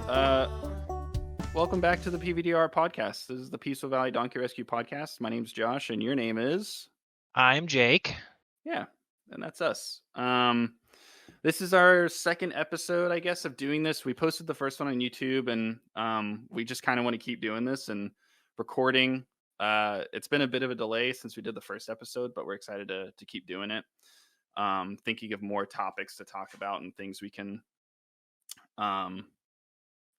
Welcome back to the PVDR Podcast. This is the Peaceful Valley Donkey Rescue Podcast. My name's Josh, and your name is? I'm Jake. Yeah, and that's us. This is our second episode, I guess, of doing this. We posted the first one on YouTube, and we just kind of want to keep doing this and recording. It's been a bit of a delay since we did the first episode, but we're excited to keep doing it. Thinking of more topics to talk about and things we can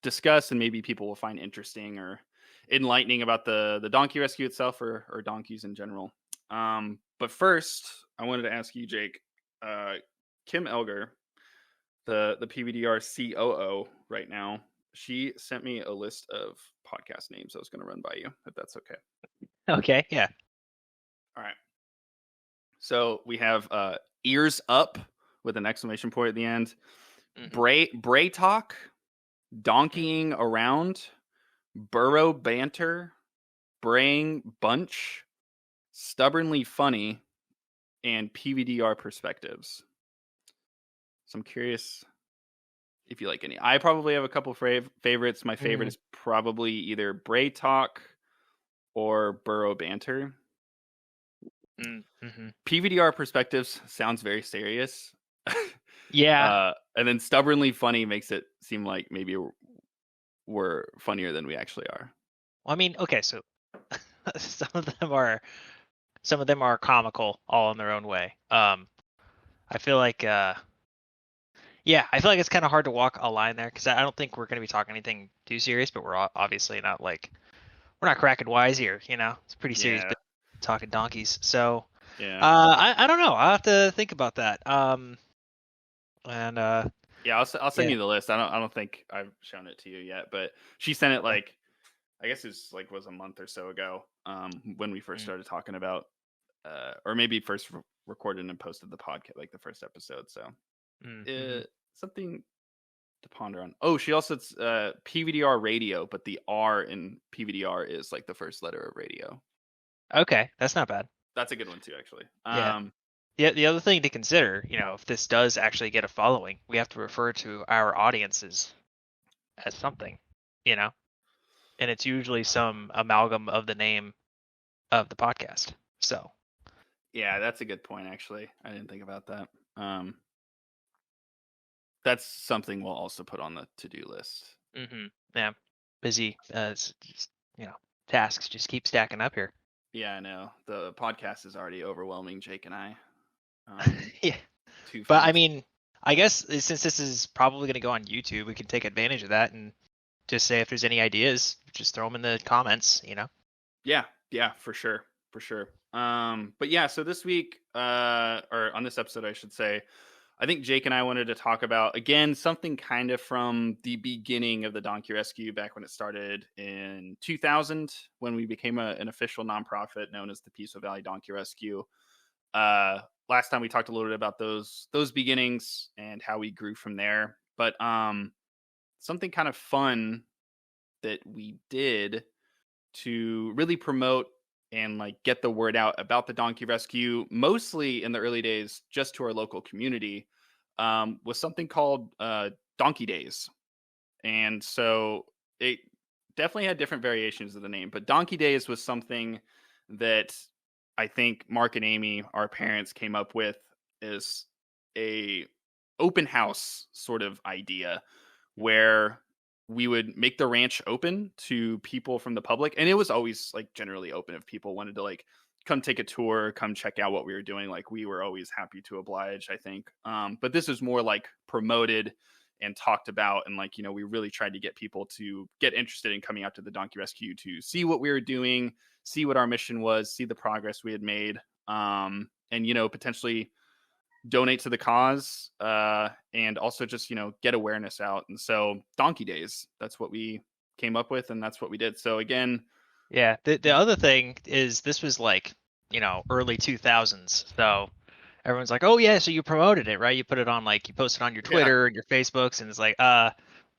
discuss and maybe people will find interesting or enlightening about the donkey rescue itself or donkeys in general. But first, I wanted to ask you, Jake, Kim Elger, the PVDR COO right now, she sent me a list of podcast names I was going to run by you, if that's okay. Okay, yeah. All right. So we have Ears Up with an exclamation point at the end. Mm-hmm. Bray Talk, Donkeying Around, Burrow Banter, Braying Bunch, Stubbornly Funny, and PVDR Perspectives. So I'm curious if you like any. I probably have a couple favorites. My favorite is probably either Bray Talk or Burrow Banter. Mm-hmm. PVDR Perspectives sounds very serious. Yeah. And then Stubbornly Funny makes it seem like maybe we're funnier than we actually are. Well, I mean, okay, so some of them are comical all in their own way. I feel like it's kind of hard to walk a line there because I don't think we're going to be talking anything too serious, but we're obviously not we're not cracking wise here, you know. It's pretty serious, but talking donkeys. So yeah, I don't know. I'll have to think about that. I'll send you the list. I don't think I've shown it to you yet, but she sent it I guess it was a month or so ago when we first started talking about or maybe first recorded and posted the podcast, like the first episode. So something to ponder on. Oh, she also PVDR Radio, but the R in PVDR is like the first letter of radio. Okay, that's not bad. That's a good one too, actually. Yeah, the other thing to consider, you know, if this does actually get a following, we have to refer to our audiences as something, you know, and it's usually some amalgam of the name of the podcast. So, yeah, that's a good point. Actually, I didn't think about that. That's something we'll also put on the to-do list. Mm-hmm. Yeah, busy. It's just, you know, tasks just keep stacking up here. Yeah, I know. The podcast is already overwhelming Jake and I. Yeah, but I mean, I guess since this is probably going to go on YouTube, we can take advantage of that and just say if there's any ideas, just throw them in the comments, you know? Yeah, for sure. But yeah, so this week, or on this episode, I should say, I think Jake and I wanted to talk about, again, something kind of from the beginning of the Donkey Rescue, back when it started in 2000, when we became an official nonprofit known as the Peaceful Valley Donkey Rescue. Last time we talked a little bit about those beginnings and how we grew from there. But something kind of fun that we did to really promote and get the word out about the Donkey Rescue, mostly in the early days, just to our local community, was something called Donkey Days. And so it definitely had different variations of the name, but Donkey Days was something that I think Mark and Amy, our parents, came up with as a open house sort of idea where we would make the ranch open to people from the public. And it was always generally open if people wanted to come take a tour, come check out what we were doing. We were always happy to oblige, I think. But this is more promoted and talked about. And we really tried to get people to get interested in coming out to the Donkey Rescue to see what we were doing, see what our mission was, see the progress we had made, and, potentially donate to the cause, and also just, get awareness out. And so Donkey Days, that's what we came up with, and that's what we did. So again, yeah, the other thing is this was early 2000s. So everyone's like, oh yeah, so you promoted it, right? You put it on you posted on your Twitter and your Facebooks, and it's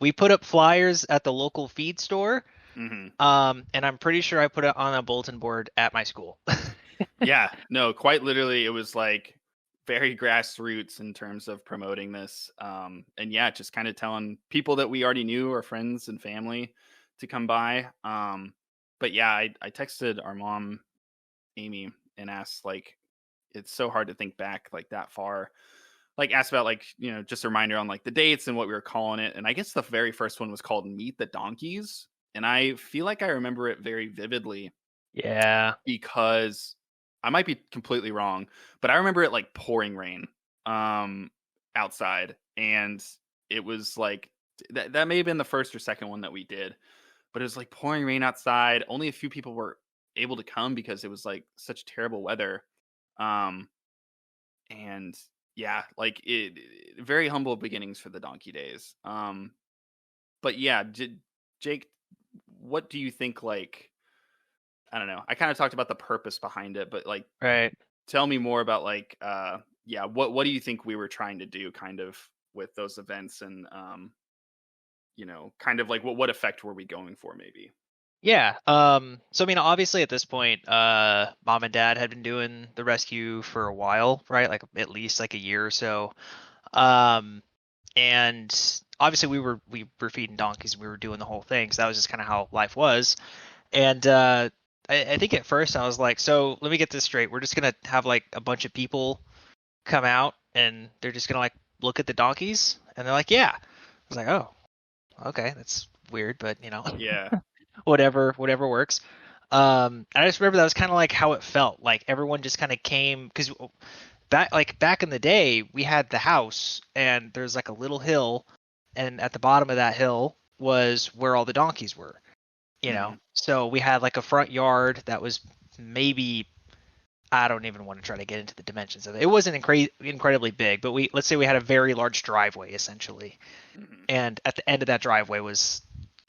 we put up flyers at the local feed store. Mm-hmm. And I'm pretty sure I put it on a bulletin board at my school. Yeah, no, quite literally, it was very grassroots in terms of promoting this. And yeah, just kind of telling people that we already knew, our friends and family, to come by. But yeah, I texted our mom, Amy, and asked, like, it's so hard to think back like that far. Like, asked about, like, just a reminder on like the dates and what we were calling it. And I guess the very first one was called Meet the Donkeys. And I feel like I remember it very vividly Yeah. because I might be completely wrong, but I remember it like pouring rain outside, and it was like that may have been the first or second one that we did, but it was like pouring rain outside. Only a few people were able to come because it was like such terrible weather. Um and yeah, like very humble beginnings for the Donkey Days. But yeah, Jake, what do you think, like, I don't know. I kind of talked about the purpose behind it, but like, Right. tell me more about, like, yeah, what do you think we were trying to do kind of with those events, and kind of like what effect were we going for maybe? Yeah. So I mean, obviously at this point, mom and dad had been doing the rescue for a while, right? Like at least like a year or so. Um, and obviously we were feeding donkeys, and we were doing the whole thing. So that was just kind of how life was. And I think at first I was like, so let me get this straight. We're just gonna have like a bunch of people come out, and they're just gonna like look at the donkeys, and they're like, yeah. I was like, oh, okay, that's weird, but Yeah. whatever works. I just remember that was kind of like how it felt. Like everyone just kind of came because back in the day, we had the house, and there's like a little hill, and at the bottom of that hill was where all the donkeys were. So we had like a front yard that was maybe, I don't even want to try to get into the dimensions of it. It wasn't incredibly big, but let's say we had a very large driveway essentially, and at the end of that driveway was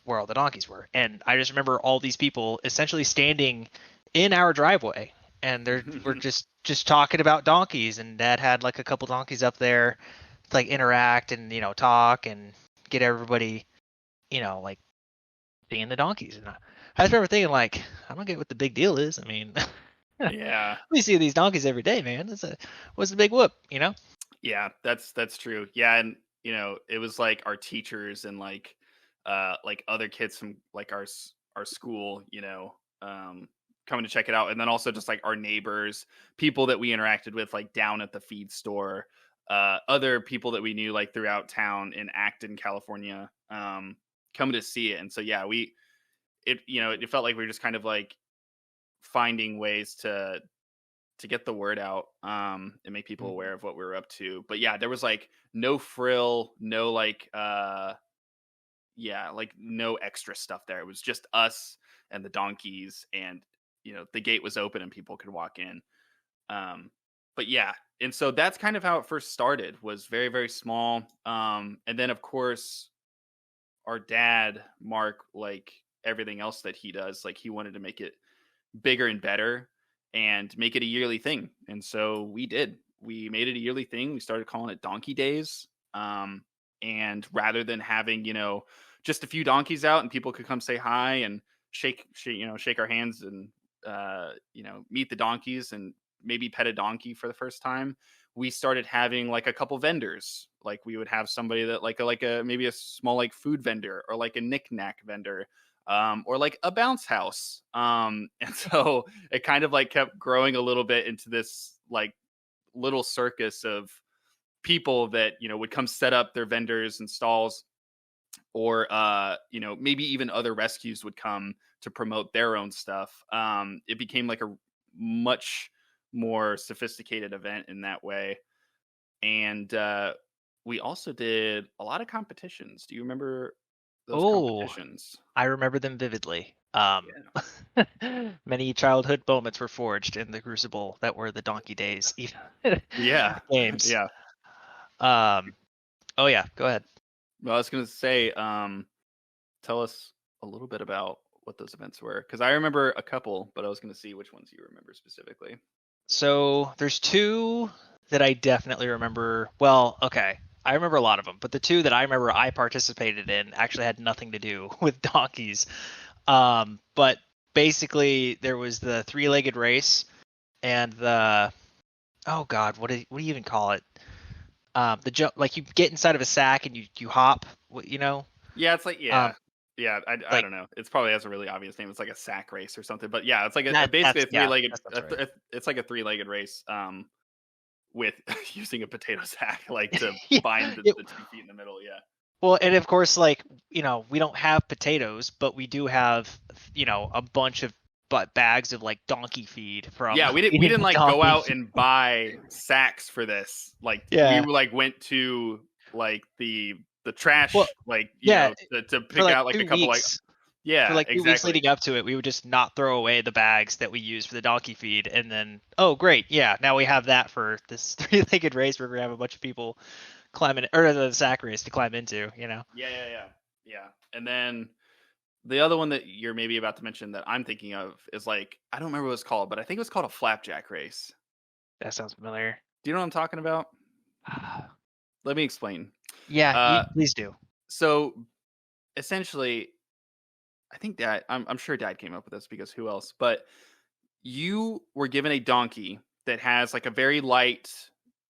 where all the donkeys were. And I just remember all these people essentially standing in our driveway, and we're just talking about donkeys, and Dad had like a couple donkeys up there to like interact and talk and get everybody like seeing the donkeys. And I just remember thinking, like, I don't get what the big deal is. I mean, Yeah. we see these donkeys every day, man. What's the big whoop, Yeah, that's true. Yeah, and it was like our teachers and like other kids from like our school, coming to check it out, and then also just like our neighbors, people that we interacted with like down at the feed store, other people that we knew like throughout town in Acton, California, coming to see it. And so yeah, it felt like we were just kind of like finding ways to get the word out, and make people aware of what we were up to. But yeah, there was like no frill, no like like no extra stuff there. It was just us and the donkeys, and the gate was open and people could walk in. But yeah, and so that's kind of how it first started, was very, very small. And then of course our dad, Mark, like everything else that he does, like he wanted to make it bigger and better and make it a yearly thing. And so we made it a yearly thing. We started calling it Donkey Days. And rather than having, just a few donkeys out and people could come say hi and shake our hands and, meet the donkeys and maybe pet a donkey for the first time, we started having like a couple vendors. Like we would have somebody that like a maybe a small like food vendor, or like a knick-knack vendor, or like a bounce house. And so it kind of like kept growing a little bit into this like little circus of people that, would come set up their vendors and stalls, or, maybe even other rescues would come to promote their own stuff. It became like a much more sophisticated event in that way. And we also did a lot of competitions. Do you remember those competitions? I remember them vividly. Many childhood moments were forged in the crucible that were the Donkey Days Yeah. games. Yeah. Oh yeah, go ahead. Well, I was going to say, tell us a little bit about what those events were, because I remember a couple, but I was going to see which ones you remember specifically. So there's two that I definitely remember. Well, okay, I remember a lot of them, but the two that I remember I participated in actually had nothing to do with donkeys. But basically there was the three-legged race and the oh God, what do you even call it? The jump, like you get inside of a sack and you hop, you know, Yeah, it's like um, I like don't know. It's probably has a really obvious name. It's like a sack race or something. But yeah, it's like basically that's a yeah, three-legged. that sounds right. It's like a three-legged race. With using a potato sack like to Yeah. bind It, the 2 feet in the middle. Yeah. well, and of course, like, we don't have potatoes, but we do have, a bunch of bags of like donkey feed from Yeah, we feeding didn't the like go donkeys. out and buy sacks for this. Like we Yeah. like went to like the trash, Well, like yeah, to for pick like out like a two couple like weeks, for yeah, like 2 weeks exactly. leading up to it, we would just not throw away the bags that we use for the donkey feed, and then, oh great, yeah, now we have that for this three-legged race where we're gonna have a bunch of people climbing, or the sack race to climb into. Yeah. And then the other one that you're maybe about to mention that I'm thinking of is like I don't remember what it's called, but I think it was called a flapjack race. That sounds familiar. Do you know what I'm talking about? Let me explain. Yeah, you Uh, please do. so essentially, I think Dad. I'm sure Dad came up with this because who else? But you were given a donkey that has like a very light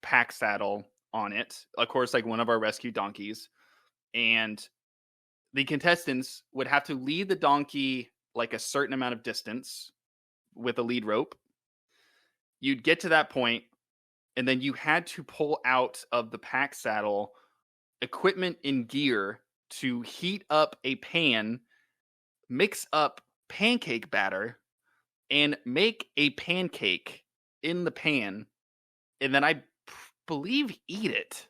pack saddle on it. Of course, like one of our rescue donkeys, and the contestants would have to lead the donkey like a certain amount of distance with a lead rope. You'd get to that point, and then you had to pull out of the pack saddle equipment and gear to heat up a pan, mix up pancake batter, and make a pancake in the pan, and then believe eat it,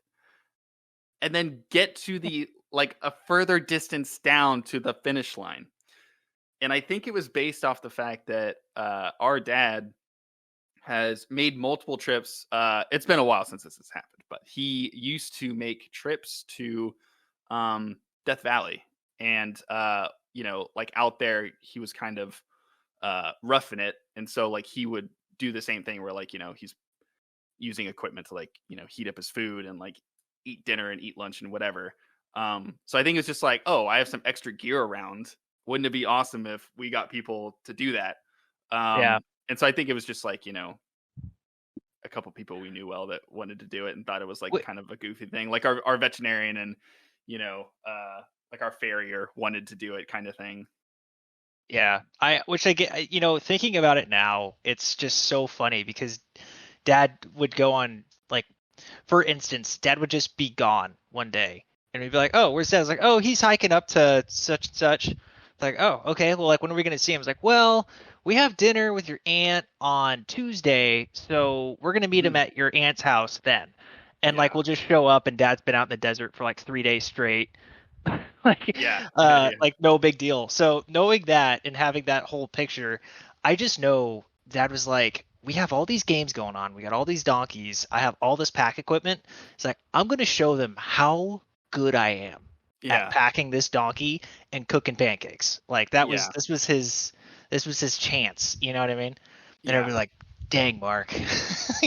and then get to the like a further distance down to the finish line. And I think it was based off the fact that our dad has made multiple trips. It's been a while since this has happened, but he used to make trips to Death Valley, and like out there, he was kind of roughing it, and so like he would do the same thing where like he's using equipment to like heat up his food and like eat dinner and eat lunch and whatever. So I think it's just like, oh, I have some extra gear around. Wouldn't it be awesome if we got people to do that? Yeah. And so I think it was just like a couple people we knew well that wanted to do it and thought it was like Wait, kind of a goofy thing, like our veterinarian and like our farrier wanted to do it kind of thing. yeah. Which I get, thinking about it now, it's just so funny because Dad would go on, like, for instance, Dad would just be gone one day, and we'd be like, "Oh, where's Dad?" I was like, "Oh, he's hiking up to such and such." It's like, "Oh, okay. Well, like, when are we gonna see him?" I was like, "Well, we have dinner with your aunt on Tuesday, so we're gonna meet him Mhm. at your aunt's house then." And like, Yeah, we'll just show up, and Dad's been out in the desert for like 3 days straight. like yeah. like no big deal. So knowing that and having that whole picture, I just know Dad was like, we have all these games going on, we got all these donkeys, I have all this pack equipment. It's like, I'm gonna show them how good I am at Yeah, packing this donkey and cooking pancakes. Like, yeah, this was his chance, you know what I mean? And yeah, everybody like, dang, Mark, you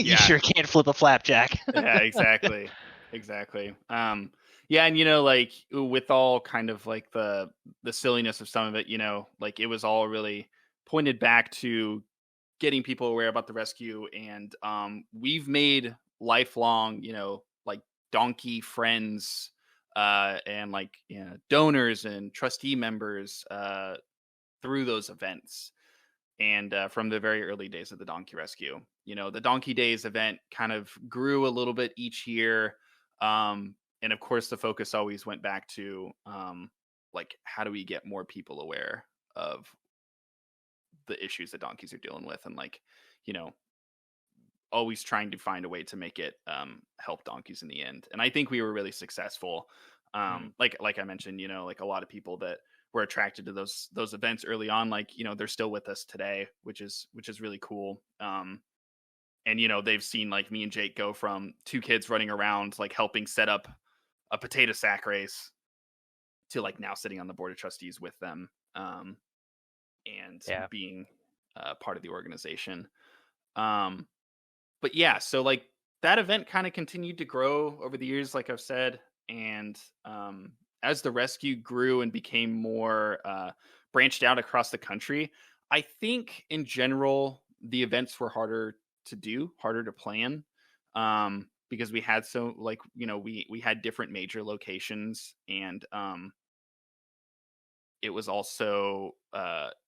yeah. sure can't flip a flapjack. Yeah, exactly. Yeah, and like with all kind of like the silliness of some of it, like it was all really pointed back to getting people aware about the rescue, and we've made lifelong, like donkey friends, and like donors and trustee members through those events. And from the very early days of the donkey rescue, the donkey days event kind of grew a little bit each year, and of course the focus always went back to like how do we get more people aware of the issues that donkeys are dealing with, and like you know always trying to find a way to make it help donkeys in the end. And I think we were really successful. Mm, Like I mentioned, like a lot of people that were attracted to those events early on, like they're still with us today, which is really cool. And they've seen like me and Jake go from two kids running around like helping set up a potato sack race to like now sitting on the board of trustees with them, and yeah. being part of the organization. Um, but yeah, so like that event kind of continued to grow over the years, like I've said, and as the rescue grew and became more branched out across the country, I think in general the events were harder to do, harder to plan, because we had we had different major locations, and it was also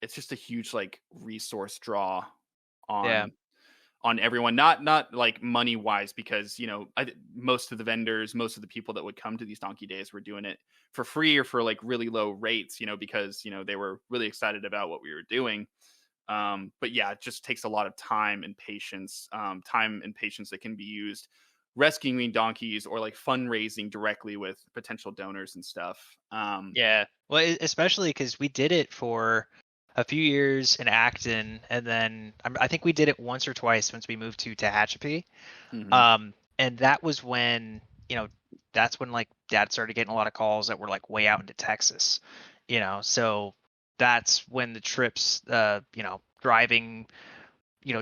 it's just a huge like resource draw Yeah. on everyone, not like money wise, because most of the vendors, most of the people that would come to these donkey days were doing it for free or for like really low rates, because they were really excited about what we were doing. But yeah, it just takes a lot of time and patience that can be used rescuing donkeys or like fundraising directly with potential donors and stuff. Yeah. Well, especially because we did it for a few years in Acton, and then I think we did it once or twice once we moved to Tehachapi. Mhm. And that was when, that's when like Dad started getting a lot of calls that were like way out into Texas, so that's when the trips, driving,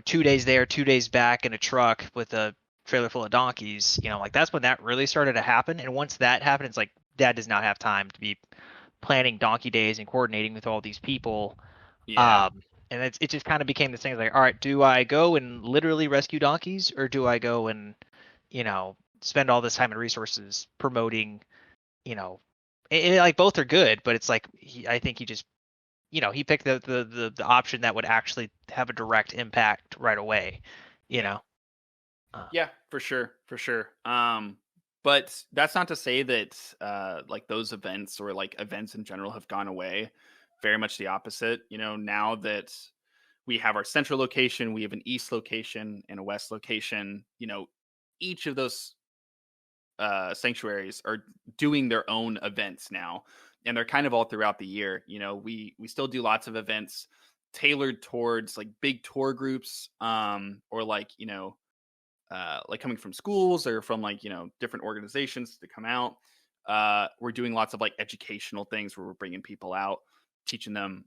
2 days there, 2 days back in a truck with a trailer full of donkeys, like that's when that really started to happen. And once that happened, it's like Dad does not have time to be planning donkey days and coordinating with all these people. Yeah. And it just kind of became this thing like, all right, do I go and literally rescue donkeys, or do I go and, spend all this time and resources promoting, like both are good, but it's like, I think he just, he picked the option that would actually have a direct impact right away, you know? Yeah, for sure. For sure. But that's not to say that like those events or like events in general have gone away. Very much the opposite. Now that we have our central location, we have an east location and a west location, each of those sanctuaries are doing their own events now, and they're kind of all throughout the year. We still do lots of events tailored towards like big tour groups, or like coming from schools or from like different organizations to come out. We're doing lots of like educational things where we're bringing people out, teaching them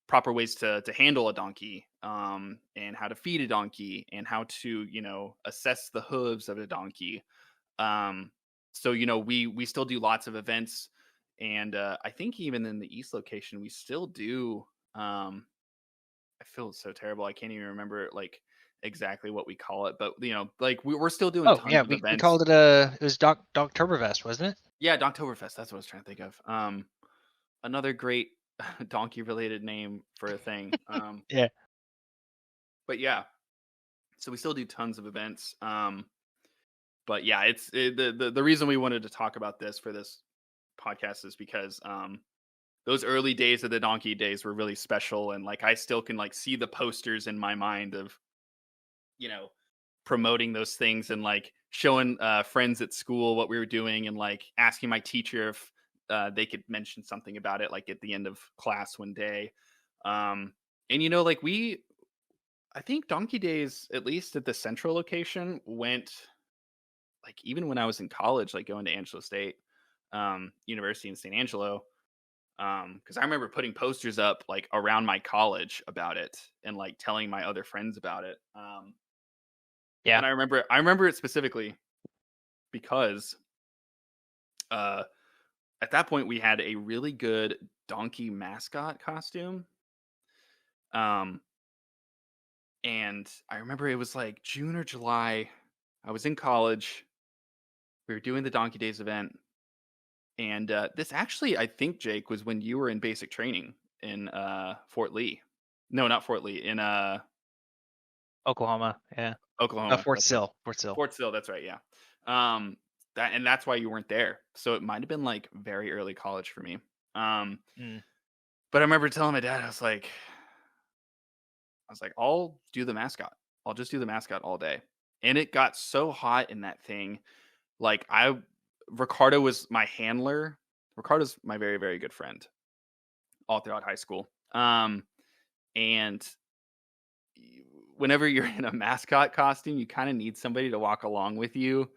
proper ways to handle a donkey, and how to feed a donkey, and how to assess the hooves of a donkey. So we still do lots of events, and I think even in the east location we still do. I feel so terrible. I can't even remember like exactly what we call it, but like we're still doing Oh tons yeah, of we events. called it it was Dogtoberfest, wasn't it? Yeah, Donktoberfest. That's what I was trying to think of. Another great donkey related name for a thing. Yeah. But yeah, so we still do tons of events. But yeah, the reason we wanted to talk about this for this podcast is because those early days of the donkey days were really special, and like I still can like see the posters in my mind of promoting those things, and like showing friends at school what we were doing, and like asking my teacher if they could mention something about it like at the end of class one day. And like I think donkey days, at least at the central location, went like even when I was in college, like going to Angelo State University in San Angelo. Because I remember putting posters up like around my college about it, and like telling my other friends about it. Yeah. And I remember it specifically because at that point we had a really good donkey mascot costume. Um, and I remember it was like June or July. I was in college. We were doing the Donkey Days event, and this actually, I think, Jake, was when you were in basic training in Fort Lee. No, not Fort Lee. In Oklahoma. Yeah. Oklahoma. Fort That's right. Sill. Fort Sill. Fort Sill. That's right. Yeah. That's why you weren't there. So it might have been like very early college for me. Mm. But I remember telling my dad, I was like, I'll do the mascot. I'll just do the mascot all day. And it got so hot in that thing. Like Ricardo was my handler. Ricardo's my very, very good friend all throughout high school. And whenever you're in a mascot costume, you kind of need somebody to walk along with you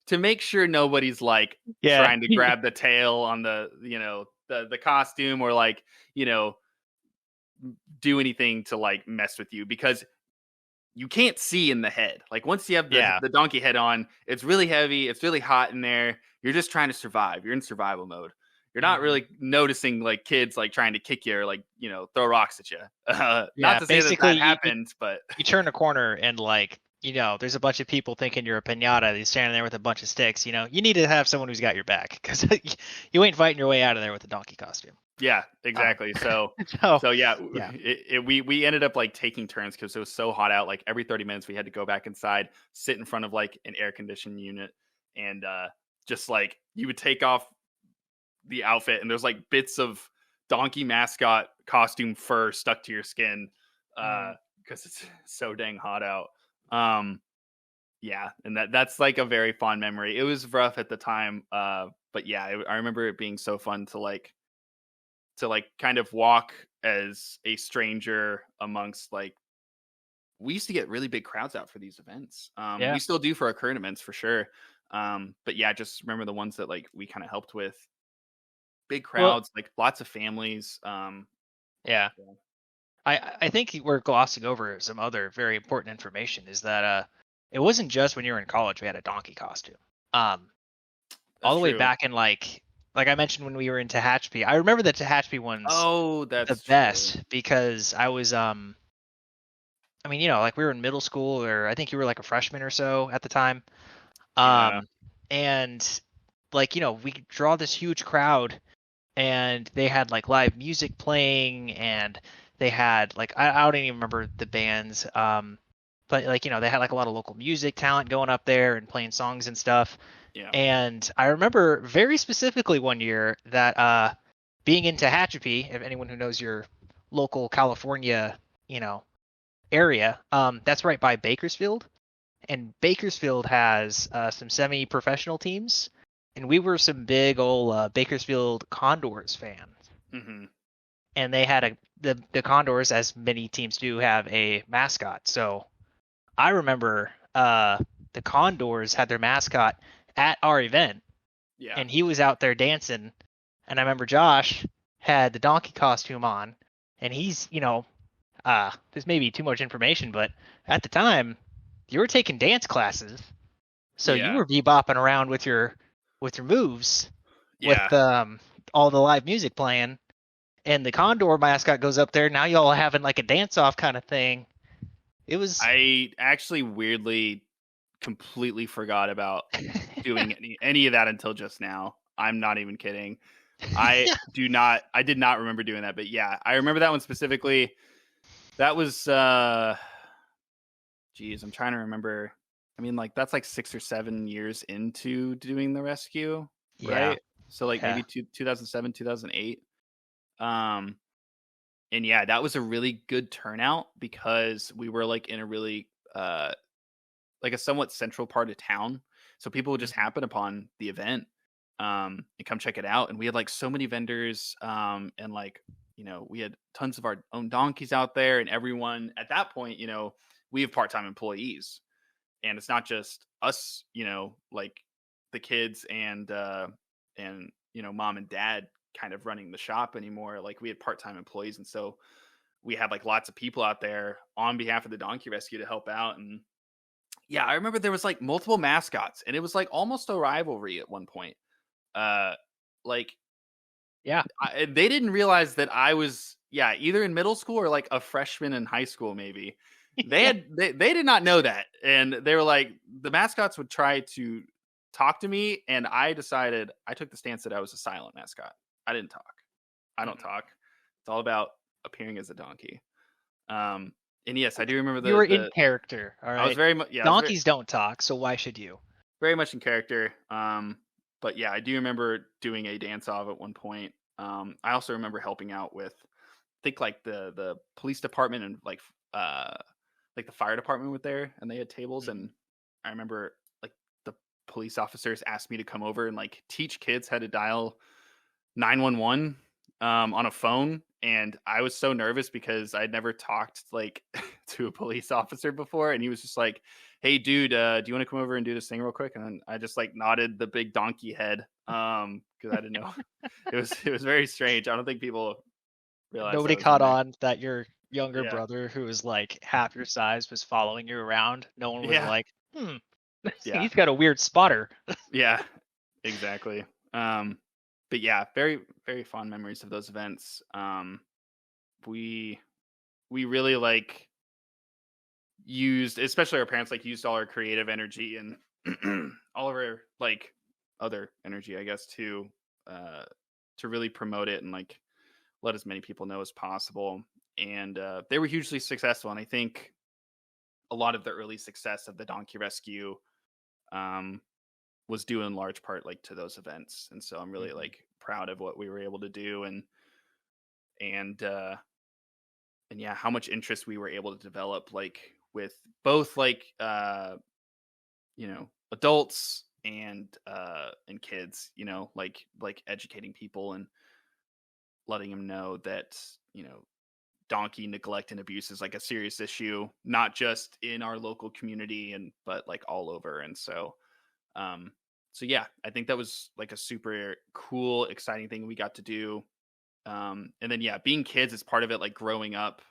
to make sure nobody's like Yeah. trying to grab the tail on the the costume, or like do anything to like mess with you, because you can't see in the head. Like once you have the donkey head on, it's really heavy, it's really hot in there. You're just trying to survive. You're in survival mode. You're not really noticing like kids like trying to kick you or like throw rocks at you. Not to say that happened, but you turn a corner and like there's a bunch of people thinking you're a pinata. You're standing there with a bunch of sticks. You need to have someone who's got your back because you ain't fighting your way out of there with a donkey costume. Yeah, exactly. So yeah, yeah. We ended up like taking turns because it was so hot out. Like every 30 minutes, we had to go back inside, sit in front of like an air conditioned unit, and just like you would take off the outfit, and there's like bits of donkey mascot costume fur stuck to your skin because it's so dang hot out. Yeah, and that's like a very fond memory. It was rough at the time, but yeah, I remember it being so fun to kind of walk as a stranger amongst like we used to get really big crowds out for these events. We still do for our current events for sure. But yeah, just remember the ones that like we kind of helped with. Big crowds, like lots of families. Yeah. I think we're glossing over some other very important information is that it wasn't just when you were in college we had a donkey costume. All the way back in like I mentioned when we were in Tehachapi. I remember the Tehachapi ones that's the best because I was I mean, like we were in middle school or I think you were like a freshman or so at the time. And like, we draw this huge crowd and they had like live music playing and they had like I don't even remember the bands but like they had like a lot of local music talent going up there and playing songs and stuff. And I remember very specifically one year that being in Tehachapi, if anyone who knows your local California area, that's right by Bakersfield, and Bakersfield has some semi-professional teams. And we were some big old Bakersfield Condors fans. Mm-hmm. And they had the Condors, as many teams do, have a mascot. So I remember the Condors had their mascot at our event. Yeah. And he was out there dancing. And I remember Josh had the donkey costume on. And he's, this may be too much information, but at the time, you were taking dance classes. So you were bebopping around with your moves with all the live music playing, and the Condor mascot goes up there. Now y'all having like a dance off kind of thing. It was. I actually weirdly completely forgot about doing any of that until just now. I'm not even kidding. I did not remember doing that, but yeah, I remember that one specifically. That was geez, I'm trying to remember. I mean, like that's like 6 or 7 years into doing the rescue, right? So like maybe 2007, 2008. And yeah, that was a really good turnout because we were like in a really like a somewhat central part of town. So people would just happen upon the event and come check it out. And we had like so many vendors and like, we had tons of our own donkeys out there, and everyone at that point, we have part-time employees. And it's not just us, like the kids and mom and dad kind of running the shop anymore. Like we had part-time employees. And so we had like lots of people out there on behalf of the donkey rescue to help out. And yeah, I remember there was like multiple mascots, and it was like almost a rivalry at one point. They didn't realize that I was, either in middle school or like a freshman in high school, maybe. They did not know that, and they were like, the mascots would try to talk to me, and I took the stance that I was a silent mascot. I didn't talk. I don't talk. It's all about appearing as a donkey. And yes, I do remember you were in character. All right, I was very much. Yeah, donkeys don't talk, so why should you? Very much in character. But yeah, I do remember doing a dance off at one point. I also remember helping out with, I think like the police department and like the fire department were there, and they had tables. And I remember like the police officers asked me to come over and like teach kids how to dial 911 on a phone. And I was so nervous because I'd never talked like to a police officer before. And he was just like, hey dude, do you want to come over and do this thing real quick? And I just like nodded the big donkey head. Cause I didn't know. it was very strange. I don't think people realized. Nobody caught on that your younger brother, who was like half your size, was following you around. No one was like, he's got a weird spotter. Yeah, exactly. But yeah, very, very fond memories of those events. We really like used, especially our parents, like used all our creative energy and all of our like other energy, I guess, to really promote it and like let as many people know as possible. And they were hugely successful. And I think a lot of the early success of the donkey rescue was due in large part like to those events. And so I'm really like proud of what we were able to do, and yeah, how much interest we were able to develop, like with both like adults and kids, like educating people and letting them know that donkey neglect and abuse is like a serious issue, not just in our local community but like all over. And so yeah, I think that was like a super cool, exciting thing we got to do. And then yeah, being kids is part of it, like growing up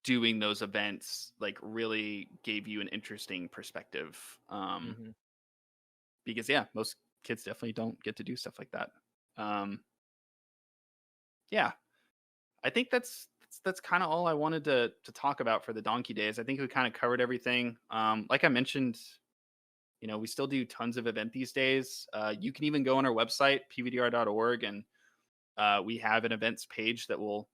doing those events like really gave you an interesting perspective. Because yeah, most kids definitely don't get to do stuff like that. Yeah, I think that's kind of all I wanted to talk about for the Donkey Days. I think we kind of covered everything. Like I mentioned, we still do tons of event these days. You can even go on our website, pvdr.org, and we have an events page that will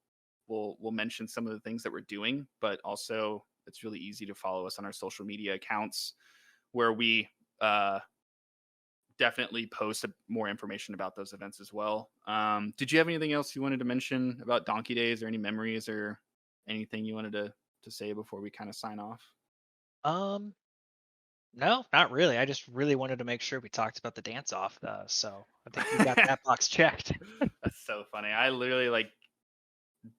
mention some of the things that we're doing, but also it's really easy to follow us on our social media accounts, where we definitely post more information about those events as well. Did you have anything else you wanted to mention about Donkey Days, or any memories or anything you wanted to say before we kind of sign off? No, not really. I just really wanted to make sure we talked about the dance off, so I think we got that box checked. That's so funny. I literally like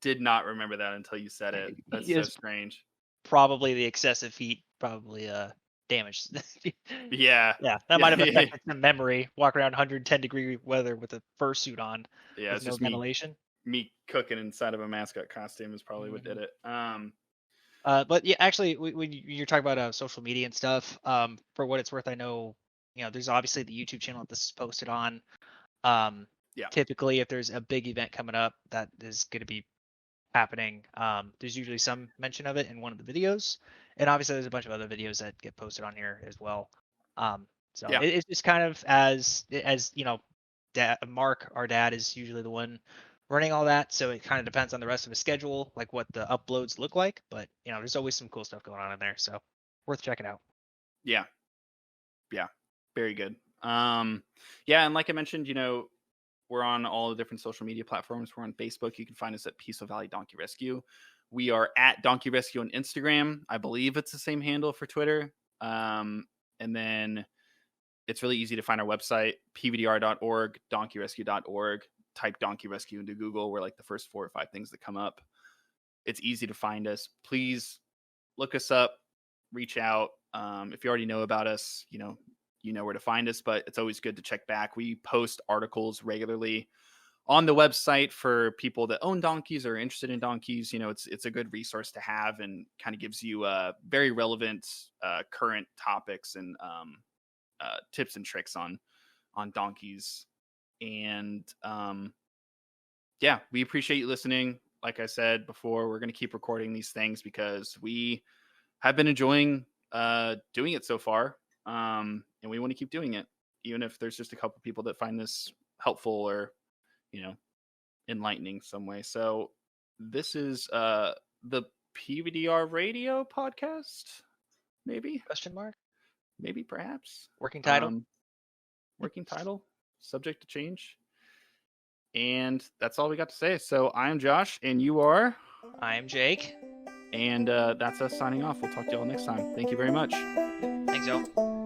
did not remember that until you said it. That's so strange. Probably the excessive heat probably damaged. Yeah. That might have affected some memory. Walk around 110-degree weather with a fursuit on. Yeah, it's no just ventilation. Me cooking inside of a mascot costume is probably what did it. But yeah, actually, when you're talking about social media and stuff, for what it's worth, I know, there's obviously the YouTube channel that this is posted on. Typically, if there's a big event coming up that is going to be happening, there's usually some mention of it in one of the videos, and obviously there's a bunch of other videos that get posted on here as well. It's just kind of as Mark, our dad, is usually the one running all that, so it kind of depends on the rest of his schedule, like what the uploads look like. But there's always some cool stuff going on in there, so worth checking out. Yeah, very good. And like I mentioned, we're on all the different social media platforms. We're on Facebook. You can find us at Peaceful Valley Donkey Rescue. We are at Donkey Rescue on Instagram. I believe it's the same handle for Twitter. And then it's really easy to find our website, pvdr.org, donkeyrescue.org. Type Donkey Rescue into Google. We're like the first 4 or 5 things that come up. It's easy to find us. Please look us up, reach out. If you already know about us, you know where to find us, but it's always good to check back. We post articles regularly on the website for people that own donkeys or are interested in donkeys. It's a good resource to have, and kind of gives you very relevant current topics and tips and tricks on donkeys. And we appreciate you listening. Like I said before, we're going to keep recording these things because we have been enjoying doing it so far. And we want to keep doing it, even if there's just a couple people that find this helpful or, enlightening some way. So this is the PVDR Radio Podcast, maybe? Question mark? Maybe, perhaps. Working title? Subject to change. And that's all we got to say. So I am Josh, and you are? I am Jake. And that's us signing off. We'll talk to y'all next time. Thank you very much. Thanks, y'all.